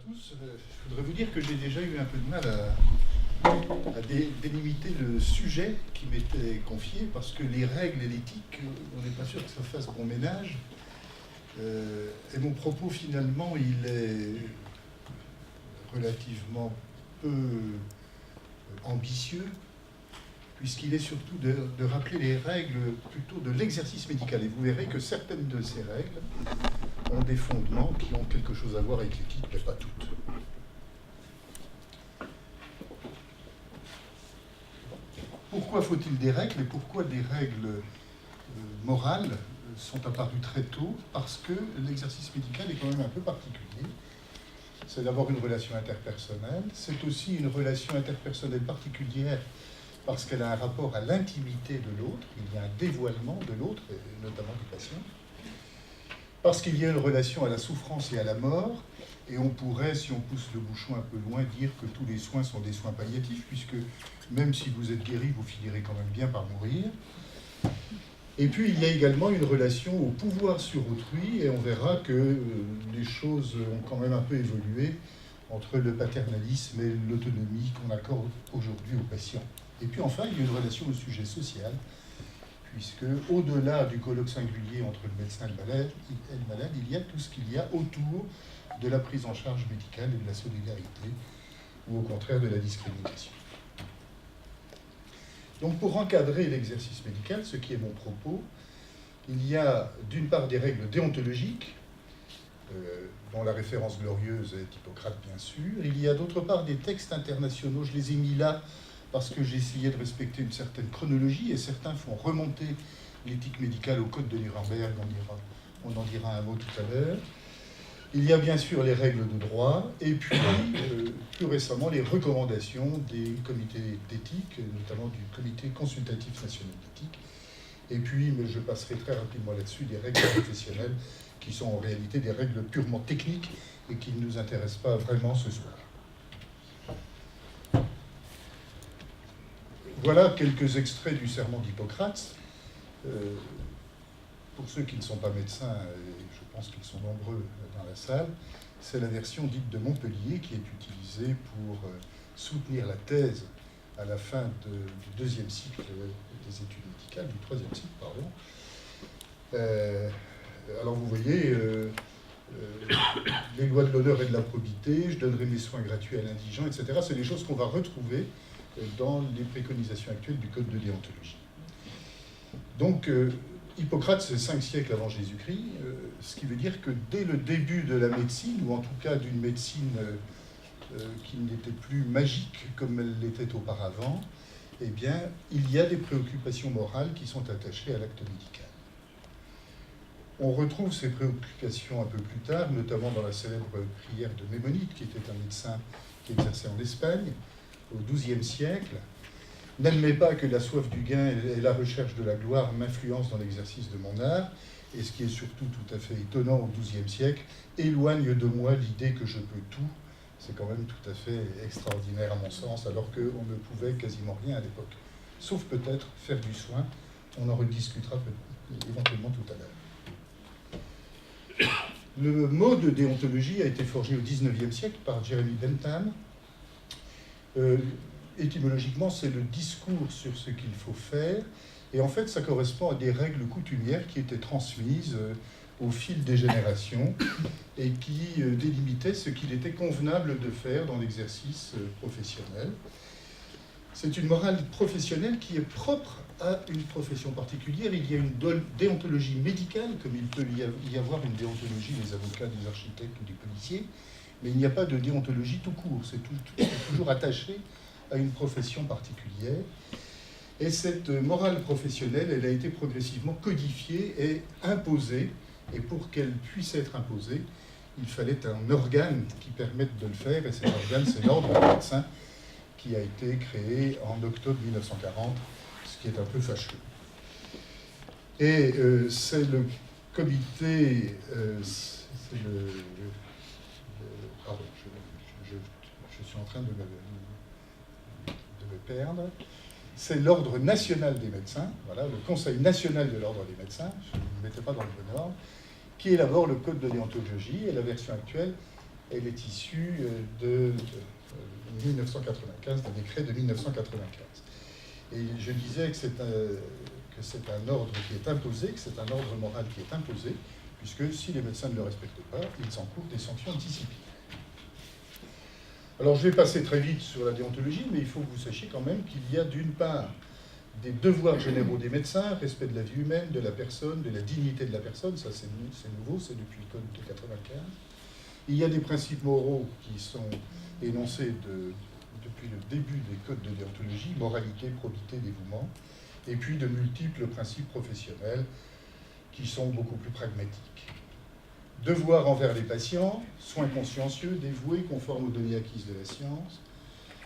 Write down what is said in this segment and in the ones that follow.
tous. Je voudrais vous dire que j'ai déjà eu un peu de mal à délimiter le sujet qui m'était confié, parce que les règles et l'éthique, on n'est pas sûr que ça fasse bon ménage. Et mon propos, finalement, il est relativement peu ambitieux, puisqu'il est surtout de rappeler les règles plutôt de l'exercice médical. Et vous verrez que certaines de ces règles ont des fondements qui ont quelque chose à voir avec l'éthique, mais pas toutes. Pourquoi faut-il des règles et pourquoi des règles morales sont apparues très tôt? Parce que l'exercice médical est quand même un peu particulier. C'est d'abord une relation interpersonnelle, c'est aussi une relation interpersonnelle particulière parce qu'elle a un rapport à l'intimité de l'autre, il y a un dévoilement de l'autre, et notamment du patient, parce qu'il y a une relation à la souffrance et à la mort, et on pourrait, si on pousse le bouchon un peu loin, dire que tous les soins sont des soins palliatifs, puisque même si vous êtes guéri, vous finirez quand même bien par mourir. Et puis il y a également une relation au pouvoir sur autrui, et on verra que les choses ont quand même un peu évolué entre le paternalisme et l'autonomie qu'on accorde aujourd'hui aux patients. Et puis enfin, il y a une relation au sujet social, puisque au-delà du colloque singulier entre le médecin et le malade, il y a tout ce qu'il y a autour de la prise en charge médicale et de la solidarité, ou au contraire de la discrimination. Donc pour encadrer l'exercice médical, ce qui est mon propos, il y a d'une part des règles déontologiques, dont la référence glorieuse est Hippocrate bien sûr. Il y a d'autre part des textes internationaux, je les ai mis là parce que j'ai essayé de respecter une certaine chronologie, et certains font remonter l'éthique médicale au code de Nuremberg, on en dira un mot tout à l'heure. Il y a bien sûr les règles de droit, et puis plus récemment les recommandations des comités d'éthique, notamment du comité consultatif national d'éthique. Et puis, mais je passerai très rapidement là-dessus, des règles professionnelles qui sont en réalité des règles purement techniques et qui ne nous intéressent pas vraiment ce soir. Voilà quelques extraits du serment d'Hippocrate. Pour ceux qui ne sont pas médecins, et je pense qu'ils sont nombreux dans la salle, c'est la version dite de Montpellier qui est utilisée pour soutenir la thèse à la fin du deuxième cycle des études médicales, du troisième cycle, pardon. Alors vous voyez, les lois de l'honneur et de la probité, je donnerai mes soins gratuits à l'indigent, etc. C'est des choses qu'on va retrouver dans les préconisations actuelles du code de déontologie. Donc, Hippocrate, c'est 5 siècles avant Jésus-Christ, ce qui veut dire que dès le début de la médecine, ou en tout cas d'une médecine qui n'était plus magique comme elle l'était auparavant, eh bien, il y a des préoccupations morales qui sont attachées à l'acte médical. On retrouve ces préoccupations un peu plus tard, notamment dans la célèbre prière de Mémonide, qui était un médecin qui exerçait en Espagne, au XIIe siècle. « N'admets pas que la soif du gain et la recherche de la gloire m'influencent dans l'exercice de mon art. » Et ce qui est surtout tout à fait étonnant au XIIe siècle, « éloigne de moi l'idée que je peux tout. » C'est quand même tout à fait extraordinaire à mon sens, alors qu'on ne pouvait quasiment rien à l'époque. Sauf peut-être faire du soin. On en rediscutera éventuellement tout à l'heure. Le mot de déontologie a été forgé au XIXe siècle par Jeremy Bentham. Étymologiquement, c'est le discours sur ce qu'il faut faire. Et en fait, ça correspond à des règles coutumières qui étaient transmises au fil des générations et qui délimitaient ce qu'il était convenable de faire dans l'exercice professionnel. C'est une morale professionnelle qui est propre à une profession particulière. Il y a une déontologie médicale, comme il peut y avoir une déontologie des avocats, des architectes ou des policiers, mais il n'y a pas de déontologie tout court. C'est toujours attaché à une profession particulière. Et cette morale professionnelle, elle a été progressivement codifiée et imposée. Et pour qu'elle puisse être imposée, il fallait un organe qui permette de le faire. Et cet organe, c'est l'Ordre des médecins, qui a été créé en octobre 1940, ce qui est un peu fâcheux. Et c'est le comité... pardon, je suis en train de me perdre. C'est l'Ordre national des médecins, voilà, le Conseil national de l'Ordre des médecins, je ne me mettais pas dans le bon ordre, qui élabore le code de déontologie, et la version actuelle Elle est issue de 1995, d'un décret de 1995. Et je disais que c'est un ordre qui est imposé, que c'est un ordre moral qui est imposé, puisque si les médecins ne le respectent pas, ils encourent des sanctions disciplinaires. Alors je vais passer très vite sur la déontologie, mais il faut que vous sachiez quand même qu'il y a d'une part des devoirs généraux des médecins, respect de la vie humaine, de la personne, de la dignité de la personne, ça c'est nouveau, c'est depuis le Code de 1995. Il y a des principes moraux qui sont énoncés depuis le début des codes de déontologie, moralité, probité, dévouement, et puis de multiples principes professionnels qui sont beaucoup plus pragmatiques. Devoir envers les patients, soins consciencieux, dévoués, conformes aux données acquises de la science,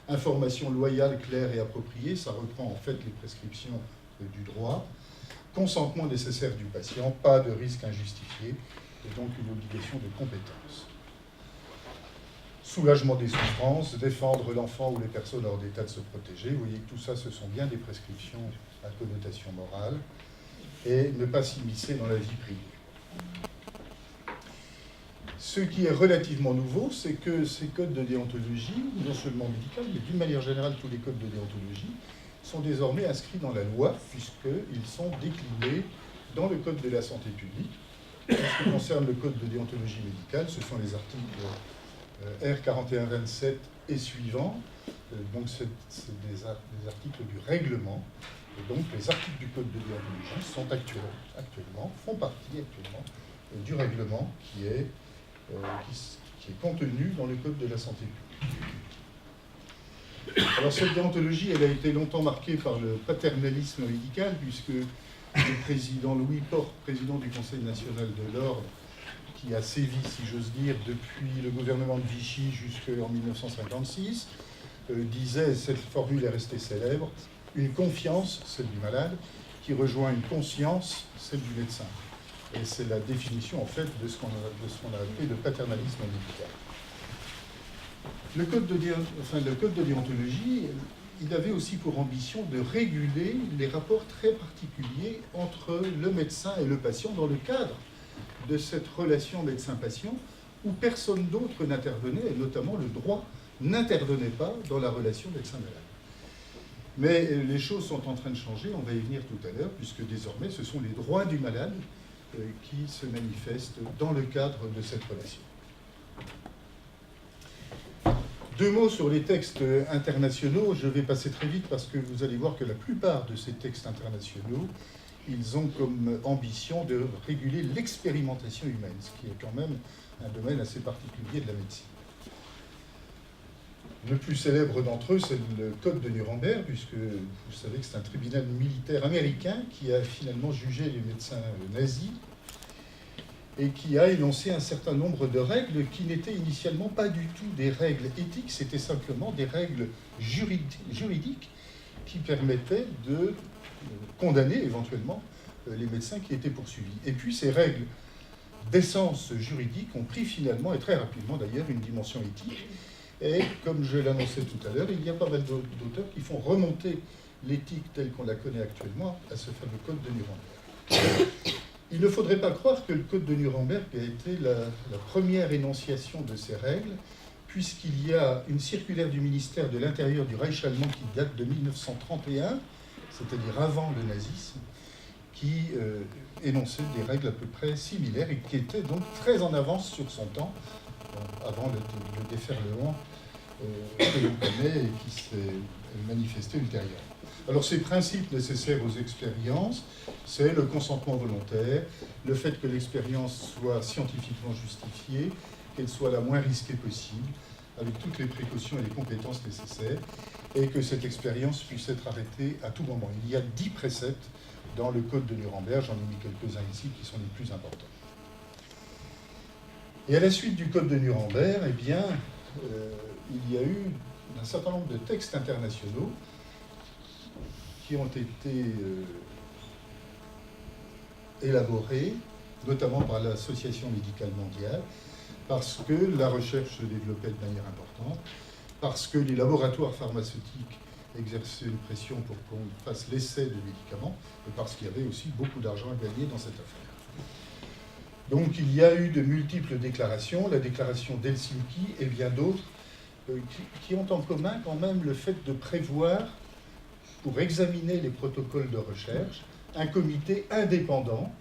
information loyale, claire et appropriée, ça reprend en fait les prescriptions du droit, consentement nécessaire du patient, pas de risque injustifié, et donc une obligation de compétence. Soulagement des souffrances, défendre l'enfant ou les personnes hors d'état de se protéger, vous voyez que tout ça, ce sont bien des prescriptions à connotation morale, et ne pas s'immiscer dans la vie privée. Ce qui est relativement nouveau, c'est que ces codes de déontologie, non seulement médicaux, mais d'une manière générale, tous les codes de déontologie, sont désormais inscrits dans la loi, puisqu'ils sont déclinés dans le Code de la santé publique. En ce qui concerne le Code de déontologie médicale, ce sont les articles R4127 et suivants. Donc, c'est des articles du règlement. Et donc, les articles du Code de déontologie sont font partie actuellement du règlement qui est contenu dans le Code de la santé publique. Alors cette déontologie, elle a été longtemps marquée par le paternalisme médical, puisque le président Louis Porte, président du Conseil national de l'ordre, qui a sévi, si j'ose dire, depuis le gouvernement de Vichy jusqu'en 1956, disait, cette formule est restée célèbre, une confiance, celle du malade, qui rejoint une conscience, celle du médecin. Et c'est la définition, en fait, de ce qu'on a appelé le paternalisme médical. Le code de déontologie, il avait aussi pour ambition de réguler les rapports très particuliers entre le médecin et le patient dans le cadre de cette relation médecin-patient où personne d'autre n'intervenait, et notamment le droit n'intervenait pas dans la relation médecin-malade. Mais les choses sont en train de changer, on va y venir tout à l'heure, puisque désormais ce sont les droits du malade qui se manifestent dans le cadre de cette relation. Deux mots sur les textes internationaux. Je vais passer très vite parce que vous allez voir que la plupart de ces textes internationaux, ils ont comme ambition de réguler l'expérimentation humaine, ce qui est quand même un domaine assez particulier de la médecine. Le plus célèbre d'entre eux, c'est le Code de Nuremberg, puisque vous savez que c'est un tribunal militaire américain qui a finalement jugé les médecins nazis et qui a énoncé un certain nombre de règles qui n'étaient initialement pas du tout des règles éthiques, c'était simplement des règles juridiques qui permettaient de condamner éventuellement les médecins qui étaient poursuivis. Et puis ces règles d'essence juridique ont pris finalement, et très rapidement d'ailleurs, une dimension éthique. Et comme je l'annonçais tout à l'heure, il y a pas mal d'auteurs qui font remonter l'éthique telle qu'on la connaît actuellement à ce fameux Code de Nuremberg. Il ne faudrait pas croire que le Code de Nuremberg a été la première énonciation de ces règles, puisqu'il y a une circulaire du ministère de l'Intérieur du Reich allemand qui date de 1931, c'est-à-dire avant le nazisme, qui énonçait des règles à peu près similaires et qui était donc très en avance sur son temps, avant le déferlement que l'on connaît et qui s'est manifesté ultérieurement. Alors ces principes nécessaires aux expériences, c'est le consentement volontaire, le fait que l'expérience soit scientifiquement justifiée, qu'elle soit la moins risquée possible, avec toutes les précautions et les compétences nécessaires, et que cette expérience puisse être arrêtée à tout moment. Il y a 10 préceptes dans le Code de Nuremberg, j'en ai mis quelques-uns ici qui sont les plus importants. Et à la suite du Code de Nuremberg, eh bien, il y a eu un certain nombre de textes internationaux qui ont été élaborés, notamment par l'Association médicale mondiale, parce que la recherche se développait de manière importante, parce que les laboratoires pharmaceutiques exerçaient une pression pour qu'on fasse l'essai de médicaments, et parce qu'il y avait aussi beaucoup d'argent à gagner dans cette affaire. Donc il y a eu de multiples déclarations, la déclaration d'Helsinki et bien d'autres, qui ont en commun quand même le fait de prévoir, pour examiner les protocoles de recherche, un comité indépendant,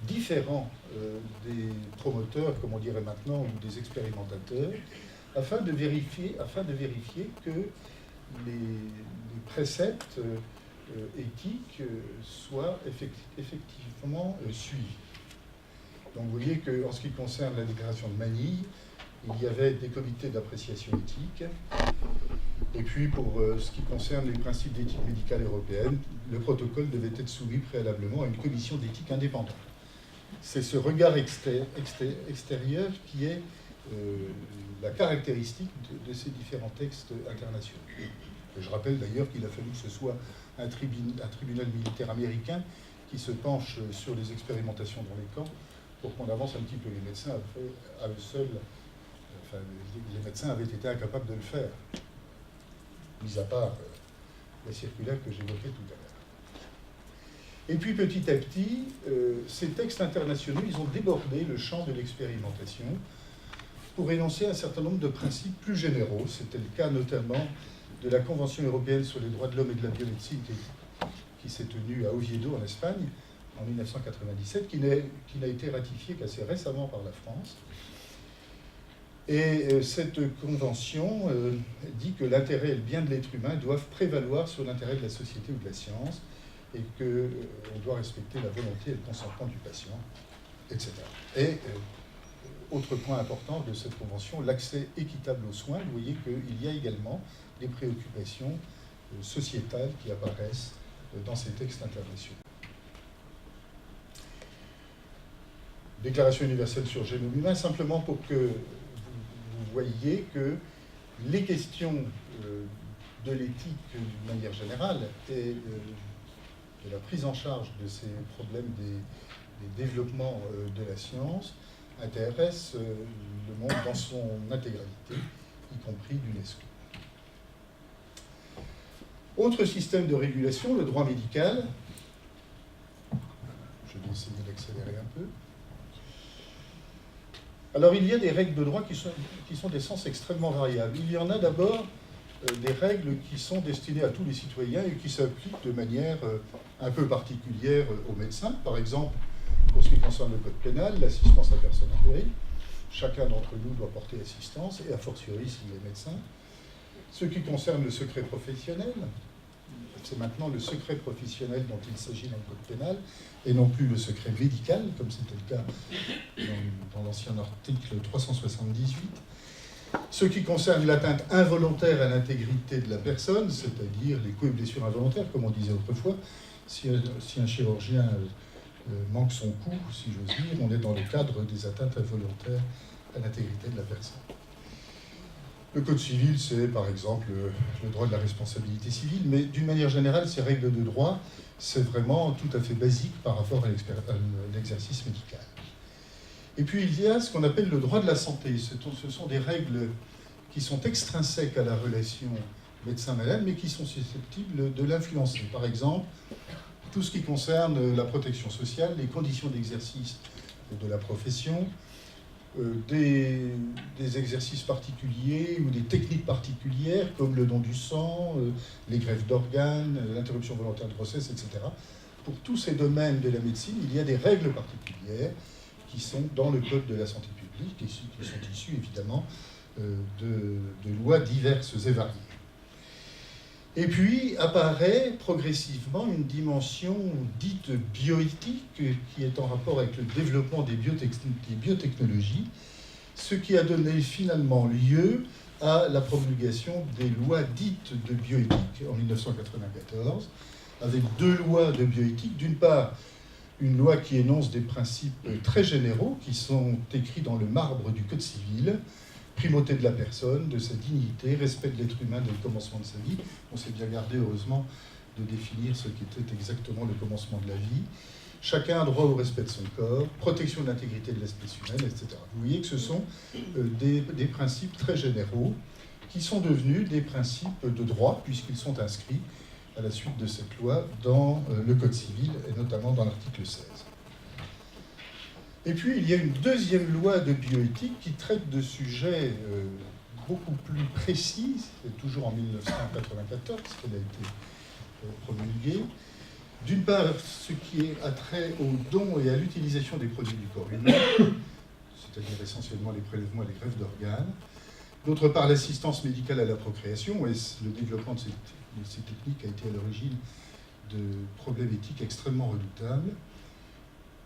différent des promoteurs, comme on dirait maintenant, ou des expérimentateurs, afin de vérifier que les préceptes éthiques soient effectivement suivis. Donc vous voyez qu'en ce qui concerne la déclaration de Manille, il y avait des comités d'appréciation éthique. Et puis pour ce qui concerne les principes d'éthique médicale européenne, le protocole devait être soumis préalablement à une commission d'éthique indépendante. C'est ce regard extérieur qui est la caractéristique de ces différents textes internationaux. Et je rappelle d'ailleurs qu'il a fallu que ce soit un tribunal militaire américain qui se penche sur les expérimentations dans les camps pour qu'on avance un petit peu. Les médecins à eux seuls, enfin, les médecins avaient été incapables de le faire, mis à part la circulaire que j'évoquais tout à l'heure. Et puis petit à petit, ces textes internationaux, ils ont débordé le champ de l'expérimentation pour énoncer un certain nombre de principes plus généraux. C'était le cas notamment de la Convention européenne sur les droits de l'homme et de la biomédecine qui s'est tenue à Oviedo en Espagne en 1997, qui n'a été ratifiée qu'assez récemment par la France. Et cette convention dit que l'intérêt et le bien de l'être humain doivent prévaloir sur l'intérêt de la société ou de la science, et qu'on doit respecter la volonté et le consentement du patient, etc. Et autre point important de cette convention, l'accès équitable aux soins. Vous voyez qu'il y a également des préoccupations sociétales qui apparaissent dans ces textes internationaux. Déclaration universelle sur le génome humain, simplement pour que vous voyez que les questions de l'éthique d'une manière générale et de la prise en charge de ces problèmes des développements de la science intéressent le monde dans son intégralité, y compris l'UNESCO. Autre système de régulation, le droit médical. Je vais essayer d'accélérer un peu. Alors, il y a des règles de droit qui sont d'essence extrêmement variables. Il y en a d'abord des règles qui sont destinées à tous les citoyens et qui s'appliquent de manière un peu particulière aux médecins. Par exemple, pour ce qui concerne le code pénal, l'assistance à personne en péril. Chacun d'entre nous doit porter assistance, et a fortiori s'il est médecin. Ce qui concerne le secret professionnel, c'est maintenant le secret professionnel dont il s'agit dans le code pénal, et non plus le secret médical, comme c'était le cas dans l'ancien article 378. Ce qui concerne l'atteinte involontaire à l'intégrité de la personne, c'est-à-dire les coups et blessures involontaires, comme on disait autrefois. Si un chirurgien manque son coup, si j'ose dire, on est dans le cadre des atteintes involontaires à l'intégrité de la personne. Le Code civil, c'est par exemple le droit de la responsabilité civile, mais d'une manière générale, ces règles de droit, c'est vraiment tout à fait basique par rapport à l'exercice médical. Et puis il y a ce qu'on appelle le droit de la santé. Ce sont des règles qui sont extrinsèques à la relation médecin-malade, mais qui sont susceptibles de l'influencer. Par exemple, tout ce qui concerne la protection sociale, les conditions d'exercice de la profession, des exercices particuliers ou des techniques particulières comme le don du sang, les greffes d'organes, l'interruption volontaire de grossesse, etc. Pour tous ces domaines de la médecine, il y a des règles particulières qui sont dans le Code de la santé publique et qui sont issues évidemment de lois diverses et variées. Et puis apparaît progressivement une dimension dite bioéthique qui est en rapport avec le développement des biotechnologies, ce qui a donné finalement lieu à la promulgation des lois dites de bioéthique en 1994, avec deux lois de bioéthique. D'une part, une loi qui énonce des principes très généraux qui sont écrits dans le marbre du Code civil, primauté de la personne, de sa dignité, respect de l'être humain dès le commencement de sa vie. On s'est bien gardé, heureusement, de définir ce qu'était exactement le commencement de la vie. Chacun a droit au respect de son corps, protection de l'intégrité de l'espèce humaine, etc. Vous voyez que ce sont des principes très généraux qui sont devenus des principes de droit, puisqu'ils sont inscrits à la suite de cette loi dans le Code civil, et notamment dans l'article 16. Et puis, il y a une deuxième loi de bioéthique qui traite de sujets beaucoup plus précis, c'est toujours en 1994 qu'elle a été promulguée. D'une part, ce qui a trait au don et à l'utilisation des produits du corps humain, c'est-à-dire essentiellement les prélèvements et les greffes d'organes. D'autre part, l'assistance médicale à la procréation, et le développement de ces techniques a été à l'origine de problèmes éthiques extrêmement redoutables,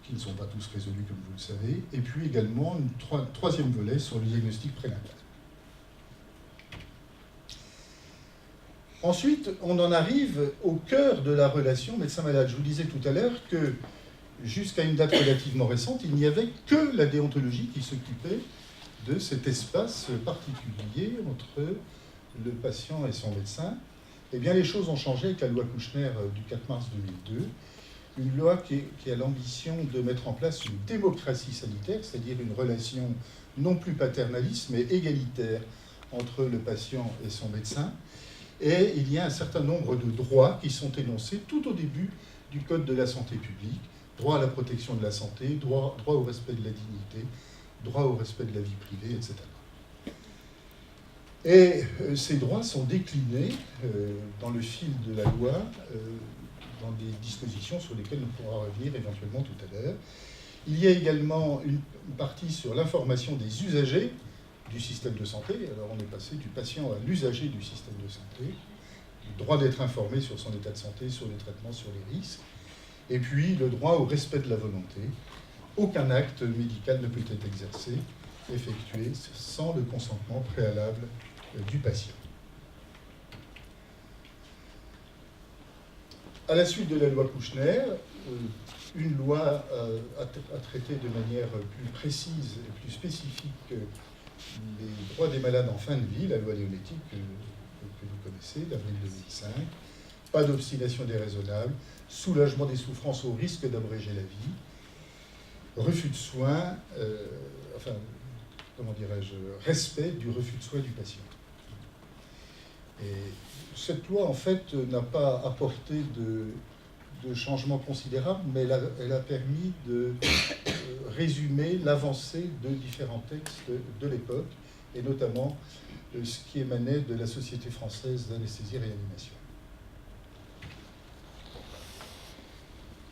qui ne sont pas tous résolus comme vous le savez, et puis également un troisième volet sur le diagnostic prénatal. Ensuite, on en arrive au cœur de la relation médecin-malade. Je vous disais tout à l'heure que jusqu'à une date relativement récente, il n'y avait que la déontologie qui s'occupait de cet espace particulier entre le patient et son médecin. Eh bien, les choses ont changé avec la loi Kouchner du 4 mars 2002, une loi qui a l'ambition de mettre en place une démocratie sanitaire, c'est-à-dire une relation non plus paternaliste, mais égalitaire entre le patient et son médecin. Et il y a un certain nombre de droits qui sont énoncés tout au début du Code de la santé publique. Droit à la protection de la santé, droit au respect de la dignité, droit au respect de la vie privée, etc. Et ces droits sont déclinés dans le fil de la loi, dans des dispositions sur lesquelles on pourra revenir éventuellement tout à l'heure. Il y a également une partie sur l'information des usagers du système de santé. Alors on est passé du patient à l'usager du système de santé, le droit d'être informé sur son état de santé, sur les traitements, sur les risques, et puis le droit au respect de la volonté. Aucun acte médical ne peut être exercé, effectué, sans le consentement préalable du patient. À la suite de la loi Kouchner, une loi a traité de manière plus précise et plus spécifique les droits des malades en fin de vie, la loi Leonetti que vous connaissez, d'avril 2005. Pas d'obstination déraisonnable, soulagement des souffrances au risque d'abréger la vie, refus de soins, respect du refus de soins du patient. Et cette loi, en fait, n'a pas apporté de changements considérables, mais elle a permis de résumer l'avancée de différents textes de l'époque, et notamment ce qui émanait de la Société française d'anesthésie et réanimation.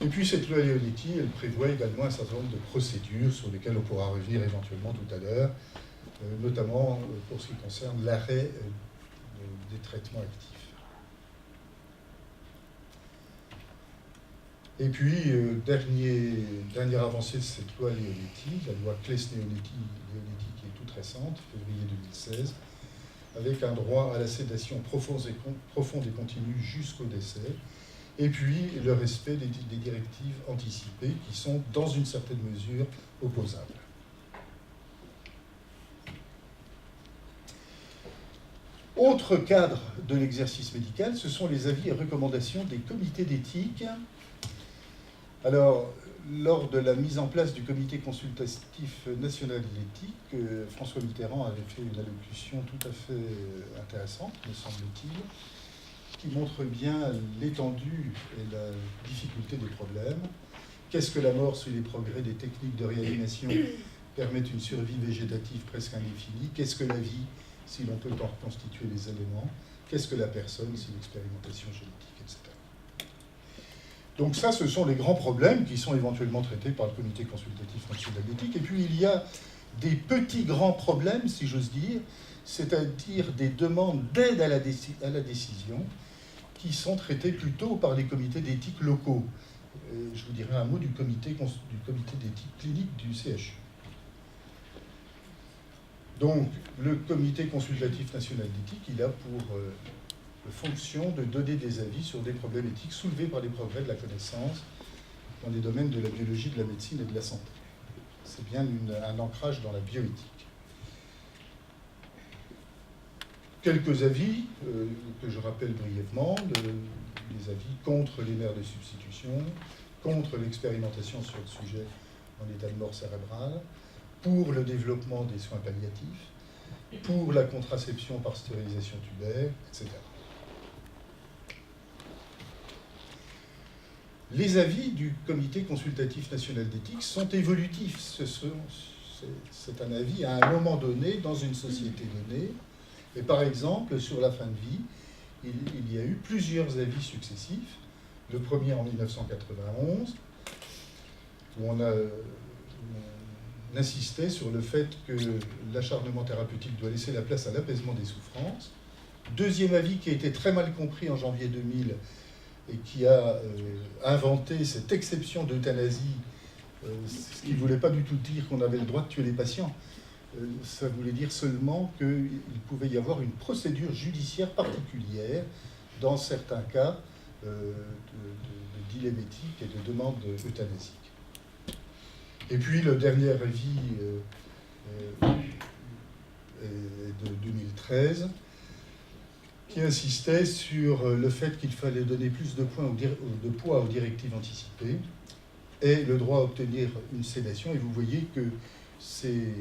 Et puis cette loi Leonetti, elle prévoit également un certain nombre de procédures sur lesquelles on pourra revenir éventuellement tout à l'heure, notamment pour ce qui concerne l'arrêt des traitements actifs. Et puis, dernière avancée de cette loi Leonetti, la loi Claes-Leonetti qui est toute récente, février 2016, avec un droit à la sédation profonde et continue jusqu'au décès, et puis le respect des directives anticipées qui sont, dans une certaine mesure, opposables. Autre cadre de l'exercice médical, ce sont les avis et recommandations des comités d'éthique. Alors, lors de la mise en place du comité consultatif national de l'éthique, François Mitterrand avait fait une allocution tout à fait intéressante, me semble-t-il, qui montre bien l'étendue et la difficulté des problèmes. Qu'est-ce que la mort si les progrès des techniques de réanimation permettent une survie végétative presque indéfinie? Qu'est-ce que la vie si l'on peut en reconstituer les éléments? Qu'est-ce que la personne si l'expérimentation génétique, etc. Donc ça, ce sont les grands problèmes qui sont éventuellement traités par le comité consultatif national d'éthique. Et puis il y a des petits grands problèmes, si j'ose dire, c'est-à-dire des demandes d'aide à la décision qui sont traités plutôt par les comités d'éthique locaux. Je vous dirai un mot du comité d'éthique clinique du CHU. Donc, le comité consultatif national d'éthique, il a pour fonction de donner des avis sur des problèmes éthiques soulevés par les progrès de la connaissance dans les domaines de la biologie, de la médecine et de la santé. C'est bien un ancrage dans la bioéthique. Quelques avis que je rappelle brièvement, les avis contre les mères de substitution, contre l'expérimentation sur le sujet en état de mort cérébrale, pour le développement des soins palliatifs, pour la contraception par stérilisation tubaire, etc. Les avis du Comité consultatif national d'éthique sont évolutifs. C'est un avis à un moment donné dans une société donnée. Et par exemple, sur la fin de vie, il y a eu plusieurs avis successifs. Le premier en 1991, où on insistait sur le fait que l'acharnement thérapeutique doit laisser la place à l'apaisement des souffrances. Deuxième avis qui a été très mal compris en janvier 2000 et qui a inventé cette exception d'euthanasie, ce qui ne voulait pas du tout dire qu'on avait le droit de tuer les patients. Ça voulait dire seulement qu'il pouvait y avoir une procédure judiciaire particulière dans certains cas de dilemme éthique et de demande euthanasique. Et puis le dernier avis est de 2013, qui insistait sur le fait qu'il fallait donner plus de poids aux directives anticipées et le droit à obtenir une sédation. Et vous voyez que ces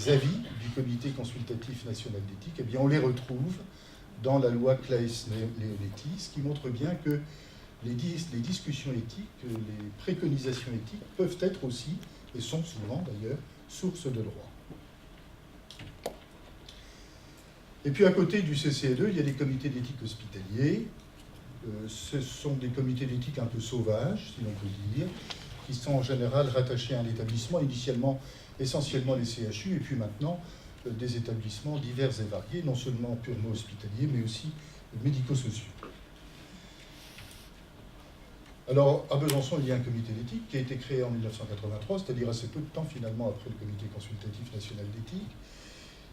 avis du Comité consultatif national d'éthique, eh bien, on les retrouve dans la loi Claes-Leonetti, ce qui montre bien que les discussions éthiques, les préconisations éthiques peuvent être aussi, et sont souvent d'ailleurs, source de droit. Et puis à côté du CCNE, il y a des comités d'éthique hospitaliers. Ce sont des comités d'éthique un peu sauvages, si l'on peut dire, qui sont en général rattachés à un établissement, initialement essentiellement les CHU, et puis maintenant des établissements divers et variés, non seulement purement hospitaliers, mais aussi médico-sociaux. Alors, à Besançon, il y a un comité d'éthique qui a été créé en 1983, c'est-à-dire assez peu de temps finalement après le Comité consultatif national d'éthique.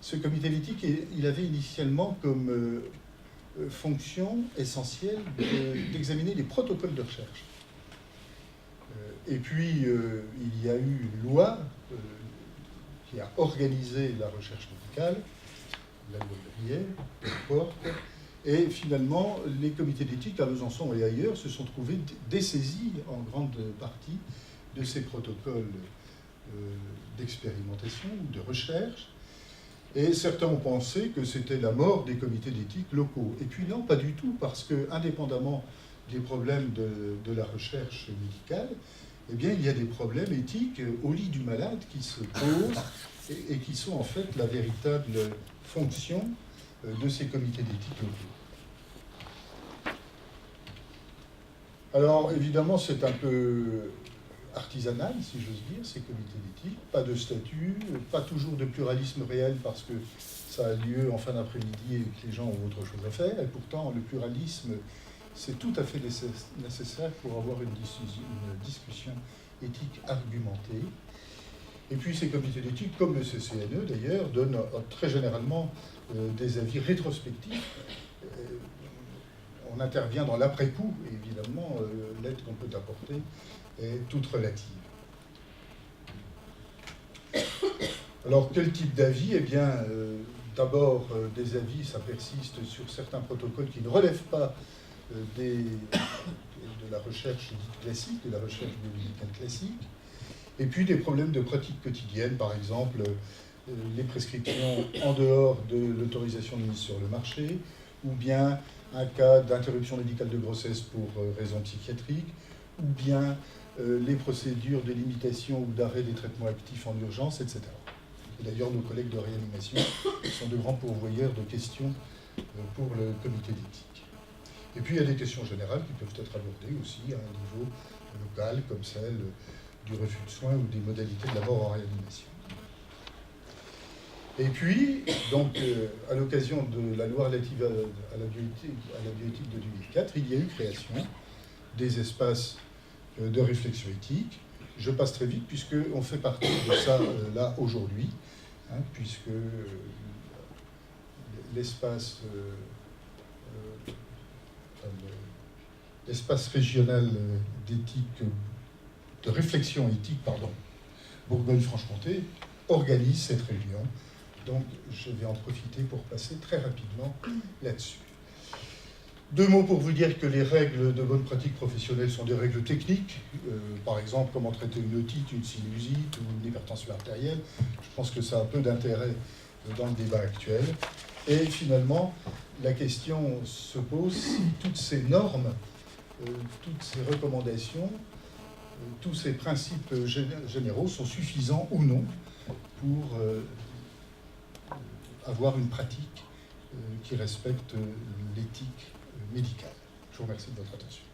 Ce comité d'éthique, il avait initialement comme fonction essentielle d'examiner les protocoles de recherche. Et puis, il y a eu une loi qui a organisé la recherche médicale, la loi Brière, peu importe. Et finalement, les comités d'éthique à Besançon et ailleurs se sont trouvés dessaisis en grande partie de ces protocoles d'expérimentation ou de recherche. Et certains ont pensé que c'était la mort des comités d'éthique locaux. Et puis non, pas du tout, parce que, indépendamment des problèmes de la recherche médicale, eh bien, il y a des problèmes éthiques au lit du malade qui se posent et qui sont en fait la véritable fonction de ces comités d'éthique locaux. Alors, évidemment, c'est un peu artisanal, si j'ose dire, ces comités d'éthique. Pas de statut, pas toujours de pluralisme réel, parce que ça a lieu en fin d'après-midi et que les gens ont autre chose à faire. Et pourtant, le pluralisme, c'est tout à fait nécessaire pour avoir une discussion éthique argumentée. Et puis ces comités d'éthique, comme le CCNE d'ailleurs, donnent très généralement des avis rétrospectifs. On intervient dans l'après-coup, et évidemment, l'aide qu'on peut apporter est toute relative. Alors, quel type d'avis? Eh bien, d'abord, des avis, ça persiste sur certains protocoles qui ne relèvent pas de la recherche classique, de la recherche biomédicale classique. Et puis des problèmes de pratique quotidienne, par exemple les prescriptions en dehors de l'autorisation de mise sur le marché, ou bien un cas d'interruption médicale de grossesse pour raison psychiatrique, ou bien les procédures de limitation ou d'arrêt des traitements actifs en urgence, etc. Et d'ailleurs, nos collègues de réanimation sont de grands pourvoyeurs de questions pour le comité d'éthique. Et puis il y a des questions générales qui peuvent être abordées aussi à un niveau local, comme celle du refus de soins ou des modalités de la mort en réanimation. Et puis, donc, à l'occasion de la loi relative à la bioéthique de 2004, il y a eu création des espaces de réflexion éthique. Je passe très vite puisqu'on fait partie de ça là aujourd'hui, hein, puisque l'espace régional d'éthique, de réflexion éthique, Bourgogne-Franche-Comté, organise cette réunion. Donc, je vais en profiter pour passer très rapidement là-dessus. Deux mots pour vous dire que les règles de bonne pratique professionnelle sont des règles techniques. Par exemple, comment traiter une otite, une sinusite ou une hypertension artérielle. Je pense que ça a peu d'intérêt dans le débat actuel. Et finalement, la question se pose si toutes ces normes toutes ces recommandations, tous ces principes généraux sont suffisants ou non pour avoir une pratique qui respecte l'éthique médicale. Je vous remercie de votre attention.